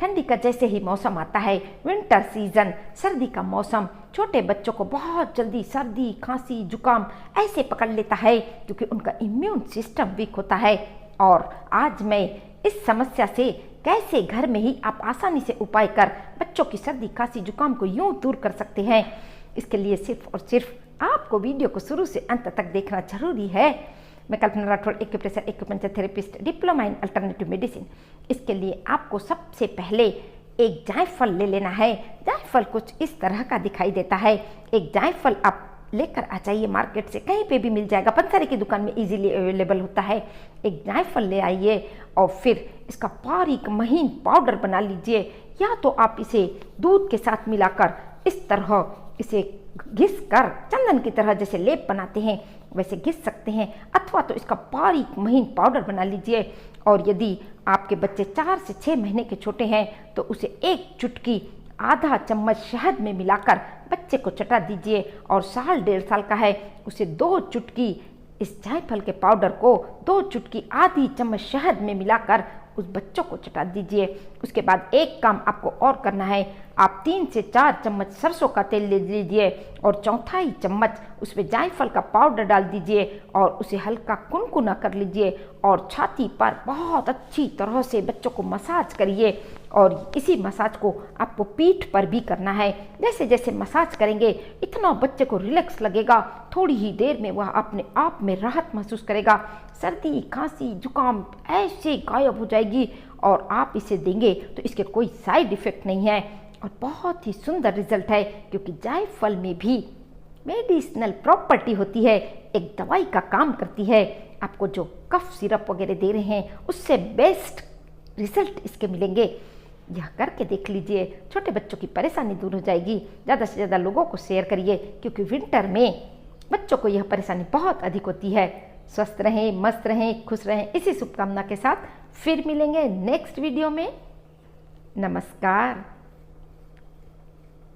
ठंडी का जैसे ही मौसम आता है, विंटर सीजन, सर्दी का मौसम, छोटे बच्चों को बहुत जल्दी सर्दी, खांसी, जुकाम ऐसे पकड़ लेता है क्योंकि उनका इम्यून सिस्टम वीक होता है। और आज मैं इस समस्या से कैसे घर में ही आप आसानी से उपाय कर बच्चों की सर्दी, खांसी, जुकाम को यूं दूर कर सकते हैं, इसके लिए सिर्फ और सिर्फ आपको वीडियो को शुरू से अंत तक देखना जरूरी है। मैं Kalpana Rathore, acupressure acupuncture therapist, diploma in alternative medicine. इसके लिए आपको सबसे पहले एक जायफल ले लेना है। जायफल कुछ इस तरह का दिखाई देता है। एक जायफल आप लेकर आ जाइए, मार्केट से कहीं पे भी मिल जाएगा, पंसारी की दुकान में इजीली अवेलेबल होता है। एक जायफल ले आइए और फिर इसका बारीक महीन पाउडर बना लीजिए, या तो आप इसे दूध के साथ मिलाकर इस तरह इसे घिस कर चंदन की तरह जैसे लेप बनाते हैं वैसे घिस सकते हैं, अथवा तो इसका बारीक महीन पाउडर बना लीजिए। और यदि आपके बच्चे 4 से 6 महीने के छोटे हैं तो उसे एक चुटकी आधा चम्मच शहद में मिलाकर बच्चे को चटा दीजिए। और 1.5 साल का है उसे 2 चुटकी इस जायफल के पाउडर को 2 चुटकी आधी चम्मच शहद में मिलाकर उस बच्चों को चटा दीजिए। उसके बाद एक काम आपको और करना है, आप 3 से 4 चम्मच सरसों का तेल ले लीजिए और 1/4 चम्मच उसमें जायफल का पाउडर डाल दीजिए और उसे हल्का कुनकुना कर लीजिए और छाती पर बहुत अच्छी तरह से बच्चों को मसाज करिए। और इसी मसाज को आपको पीठ पर भी करना है। जैसे जैसे मसाज करेंगे इतना बच्चे को रिलैक्स लगेगा, थोड़ी ही देर में वह अपने आप में राहत महसूस करेगा। सर्दी, खांसी, जुकाम ऐसे गायब हो जाएगी और आप इसे देंगे तो इसके कोई साइड इफेक्ट नहीं है और बहुत ही सुंदर रिजल्ट है, क्योंकि जायफल में भी मेडिसिनल प्रॉपर्टी होती है, एक दवाई का काम करती है। आपको जो कफ सिरप वगैरह दे रहे हैं उससे बेस्ट रिजल्ट इसके मिलेंगे। यह करके देख लीजिए, छोटे बच्चों की परेशानी दूर हो जाएगी। ज़्यादा से ज़्यादा लोगों को शेयर करिए, क्योंकि विंटर में बच्चों को यह परेशानी बहुत अधिक होती है। स्वस्थ रहें, मस्त रहें, खुश रहें, इसी शुभकामना के साथ फिर मिलेंगे नेक्स्ट वीडियो में। नमस्कार।